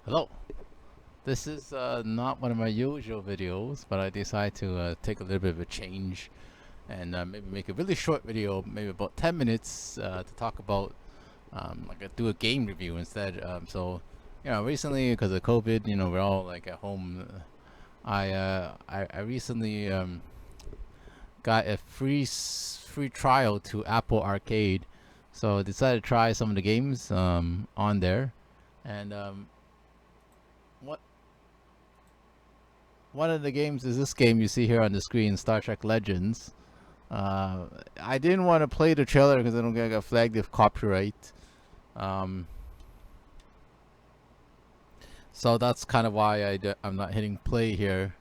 Hello. This is not one of my usual videos, but I decided to take a little bit of a change and maybe make a really short video, maybe about 10 minutes, to talk about do a game review instead. Recently because of COVID, we're all like at home. I recently got a free trial to Apple Arcade, so I decided to try some of the games on there, and what one of the games is this game you see here on the screen, Star Trek Legends. I didn't want to play the trailer because I don't get got flagged with copyright. Um, so that's kind of why I'm not hitting play here.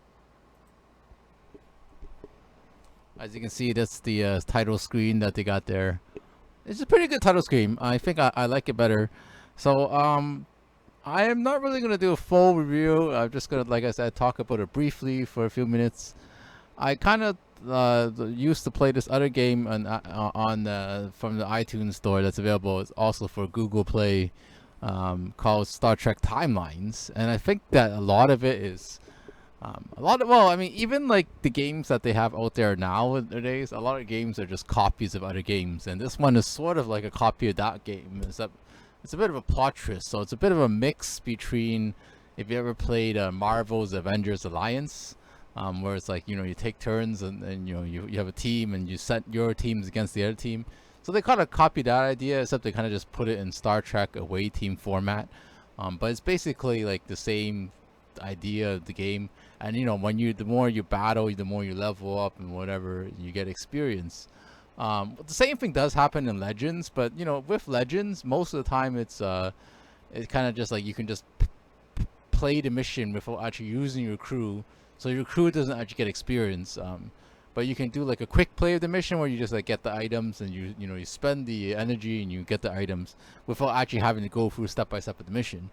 As you can see, that's the title screen that they got there. It's a pretty good title screen. I think I like it better. So I am not really gonna do a full review. I'm just gonna, like I said, talk about it briefly for a few minutes. I kind of used to play this other game on from the iTunes store that's available. It's also for Google Play, called Star Trek Timelines, and I think that a lot of it is a lot of well, I mean, even like the games that they have out there nowadays, a lot of games are just copies of other games, and this one is sort of like a copy of that game. It's a bit of a plot twist, so it's a bit of a mix between if you ever played Marvel's Avengers Alliance, where it's like you take turns and you have a team and you set your teams against the other team. So they kind of copied that idea, except they kind of just put it in Star Trek away team format. But it's basically like the same idea of the game. And the more you battle, the more you level up and whatever, you get experience. The same thing does happen in Legends, but with Legends, most of the time it's kind of just like you can just play the mission without actually using your crew, so your crew doesn't actually get experience. But you can do like a quick play of the mission where you just like get the items and you spend the energy and you get the items without actually having to go through step by step of the mission.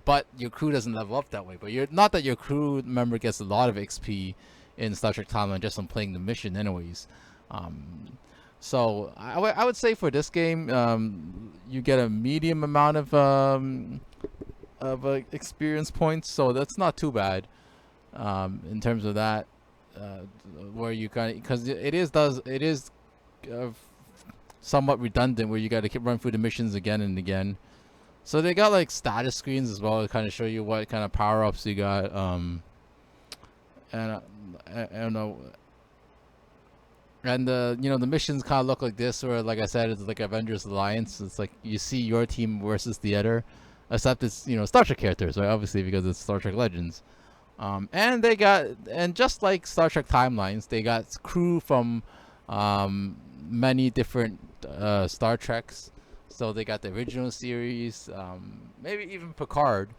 But your crew doesn't level up that way. But you're not that your crew member gets a lot of XP in Star Trek Timeline just from playing the mission, anyways. So I would say for this game, you get a medium amount of experience points, so that's not too bad in terms of that. Uh, where you kind of because it is uh, somewhat redundant where you got to keep running through the missions again and again. So they got like status screens as well to kind of show you what kind of power ups you got. And I don't know. And the missions kind of look like this, or like I said, it's like Avengers Alliance. It's like you see your team versus the other, except it's Star Trek characters, right? Obviously because it's Star Trek Legends. And just like Star Trek Timelines, they got crew from many different Star Treks. So they got the original series, maybe even Picard.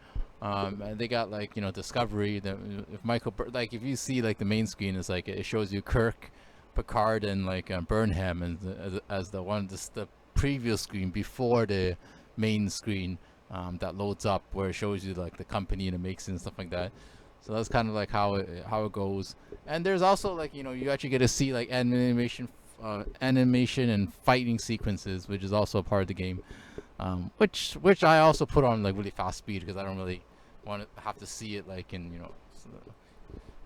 And they got like Discovery. If like if you see like the main screen, it's like it shows you Kirk, Picard, and like Burnham, and as the preview screen before the main screen that loads up, where it shows you like the company and it makes and stuff like that. So that's kind of like how it goes. And there's also like you actually get to see like animation and fighting sequences, which is also a part of the game. Which I also put on like really fast speed because I don't really want to have to see it like in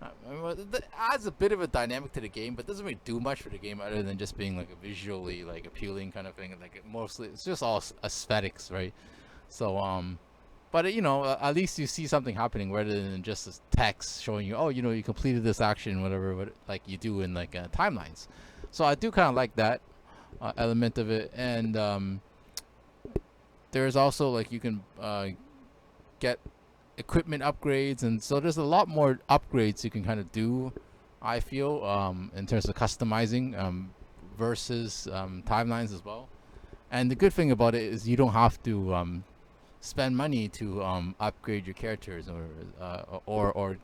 it adds a bit of a dynamic to the game, but doesn't really do much for the game other than just being like a visually like appealing kind of thing. Like mostly it's just all aesthetics, right? So but at least you see something happening rather than just this text showing you, oh, you completed this action, whatever, like you do in like timelines. So I do kind of like that element of it, and there's also like you can get equipment upgrades, and so there's a lot more upgrades you can kind of do. I feel in terms of customizing versus timelines as well. And the good thing about it is you don't have to spend money to upgrade your characters or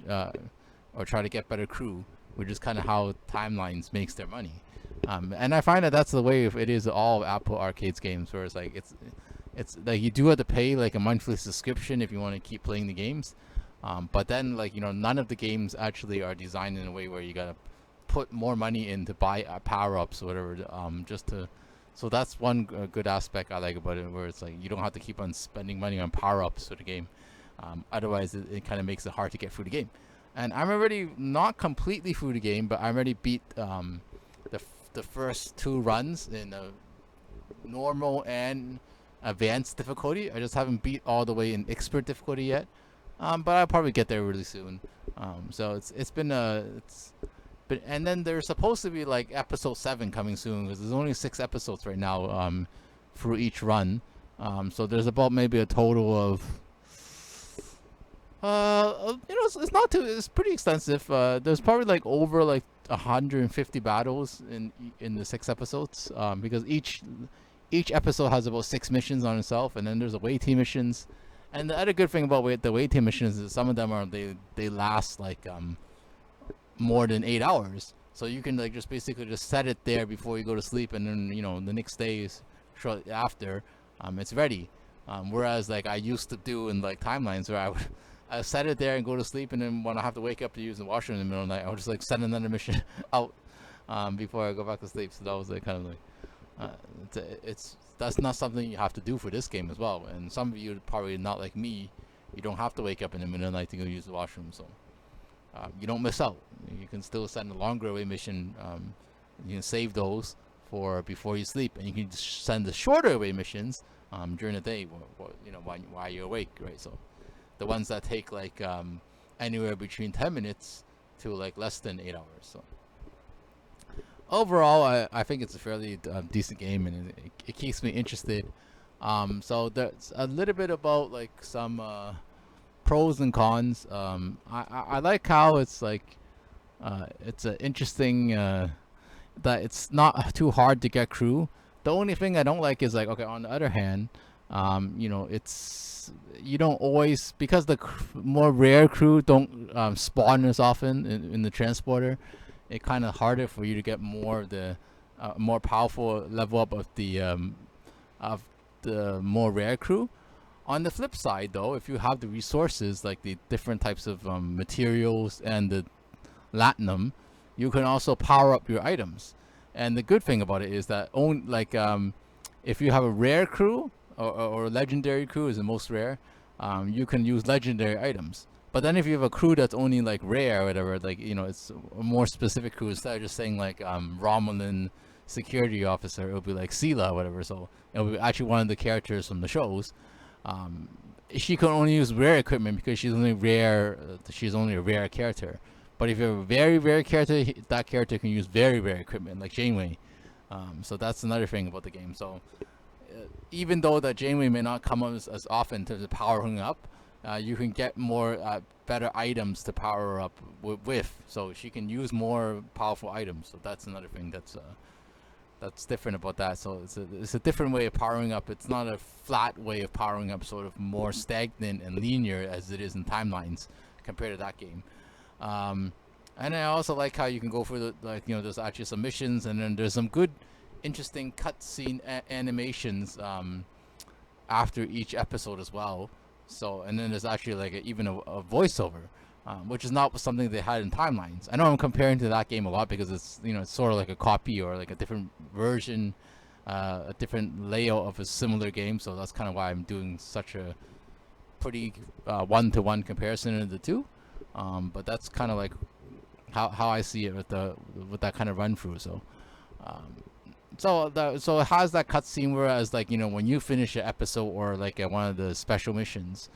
try to get better crew, which is kind of how Timelines makes their money. And I find that that's the way it is all Apple Arcade's games, where it's like it's like you do have to pay like a monthly subscription if you want to keep playing the games. But then like none of the games actually are designed in a way where you gotta put more money in to buy power ups or whatever. Just to So that's one good aspect I like about it, where it's like you don't have to keep on spending money on power ups for the game. Otherwise, it kind of makes it hard to get through the game. And I'm already not completely through the game, but I already beat the first 2 runs in normal and advanced difficulty. I just haven't beat all the way in expert difficulty yet. But I'll probably get there really soon. So it's been but and then there's supposed to be like episode 7 coming soon because there's only 6 episodes right now through each run. So there's about maybe a total of it's not too, it's pretty extensive. There's probably like over like 150 battles in the 6 episodes. Because each episode has about 6 missions on itself, and then there's away team missions. And the other good thing about the away team missions is some of them are they last like more than 8 hours. So you can like just basically just set it there before you go to sleep, and then the next day is shortly after it's ready. Whereas like I used to do in like timelines where I set it there and go to sleep, and then when I have to wake up to use the washroom in the middle of the night, I would just like send another mission out before I go back to sleep. So that was like kind of like it's that's not something you have to do for this game as well. And some of you probably not like me. You don't have to wake up in the middle of the night to go use the washroom, so you don't miss out. You can still send a longer away mission. You can save those for before you sleep, and you can send the shorter away missions during the day, while you're awake, right? So the ones that take like anywhere between 10 minutes to like less than 8 hours. So overall, I think it's a fairly decent game, and it keeps me interested. So there's a little bit about like some pros and cons. I like how it's like it's an interesting that it's not too hard to get crew. The only thing I don't like is like, okay, on the other hand, it's you don't always, because the more rare crew don't spawn as often in the transporter. It kind of harder for you to get more of the more powerful level up of the more rare crew. On the flip side, though, if you have the resources like the different types of materials and the latinum, you can also power up your items. And the good thing about it is that if you have a rare crew or legendary crew is the most rare, you can use legendary items. But then if you have a crew that's only like rare or whatever, like it's a more specific crew, instead of just saying like Romulan security officer, it'll be like Sela or whatever. So it'll be actually one of the characters from the shows. She can only use rare equipment because she's only rare. She's only a rare character. But if you have a very rare character, that character can use very rare equipment, like Janeway. So that's another thing about the game. So even though that Janeway may not come as often to the powering up, you can get more better items to power her up with. So she can use more powerful items. So that's another thing that's different about that. So it's a different way of powering up. It's not a flat way of powering up, sort of more stagnant and linear as it is in timelines compared to that game. And I also like how you can go for there's actually some missions, and then there's some good, interesting cutscene animations after each episode as well. So, and then there's actually like even a voiceover, which is not something they had in timelines. I know I'm comparing to that game a lot because it's it's sort of like a copy or like a different version, a different layout of a similar game. So that's kind of why I'm doing such a pretty one-to-one comparison of the two. But that's kind of like how I see it with that kind of run through. So so it has that cutscene, whereas like when you finish an episode or like one of the special missions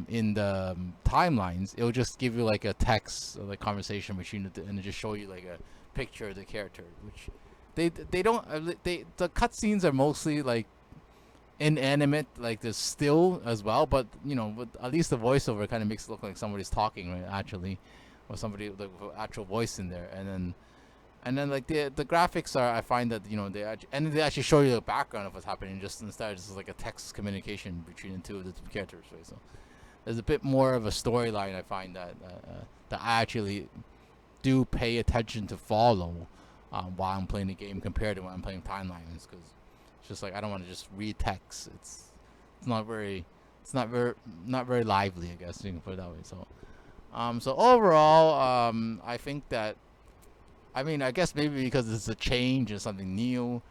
in the timelines, it'll just give you like a text or like conversation between and just show you like a picture of the character, which they don't the cutscenes are mostly like inanimate, like the still as well, but with at least the voiceover kind of makes it look like somebody's talking, right, actually, or somebody with actual voice in there. And then like the graphics are, I find that they actually show you the background of what's happening, just instead of just like a text communication between the two of the characters, right? So there's a bit more of a storyline, I find, that I actually do pay attention to follow while I'm playing the game compared to when I'm playing timelines, because it's just like I don't want to just read text. It's not very lively, I guess you can put it that way. So overall, I think that, I guess maybe because it's a change and something new.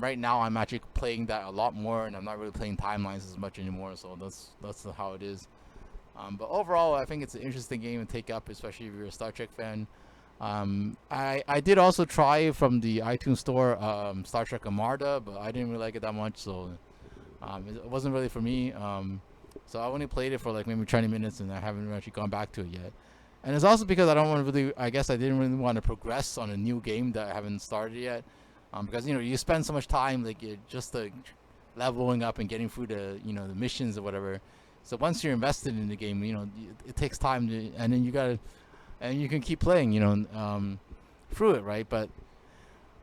Right now I'm actually playing that a lot more, and I'm not really playing timelines as much anymore. So that's how it is. But overall, I think it's an interesting game to take up, especially if you're a Star Trek fan. I did also try from the iTunes store Star Trek Armada, but I didn't really like it that much, so it wasn't really for me. So I only played it for like maybe 20 minutes, and I haven't actually gone back to it yet. And it's also because I don't want to really. I guess I didn't really want to progress on a new game that I haven't started yet. Because you spend so much time like just leveling up and getting through the missions or whatever. So once you're invested in the game, it takes time to, and then you can keep playing, through it, right? But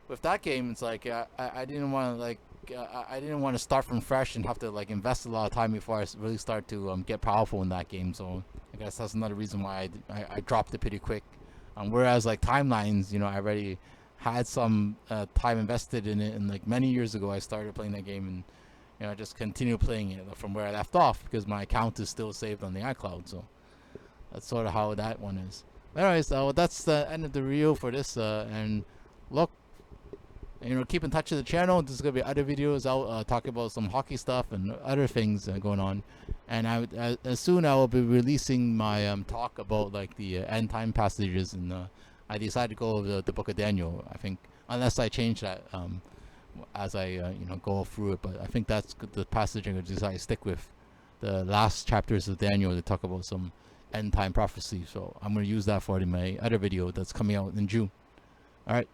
with that game, it's like I didn't want to I didn't want to start from fresh and have to like invest a lot of time before I really start to get powerful in that game. So I guess that's another reason why I dropped it pretty quick. Whereas like timelines, I already had some time invested in it, and like many years ago, I started playing that game, and I just continue playing it from where I left off because my account is still saved on the iCloud. So that's sort of how that one is. Anyways, that's the end of the review for this. And look, keep in touch with the channel. There's gonna be other videos out talking about some hockey stuff and other things going on. And as soon I will be releasing my talk about like the end time passages, and I decided to go over the book of Daniel. I think unless I change that as I go through it, but I think that's the passage I'm gonna decide to stick with. The last chapters of Daniel to talk about some end time prophecy. So I'm gonna use that for it in my other video that's coming out in June. All right.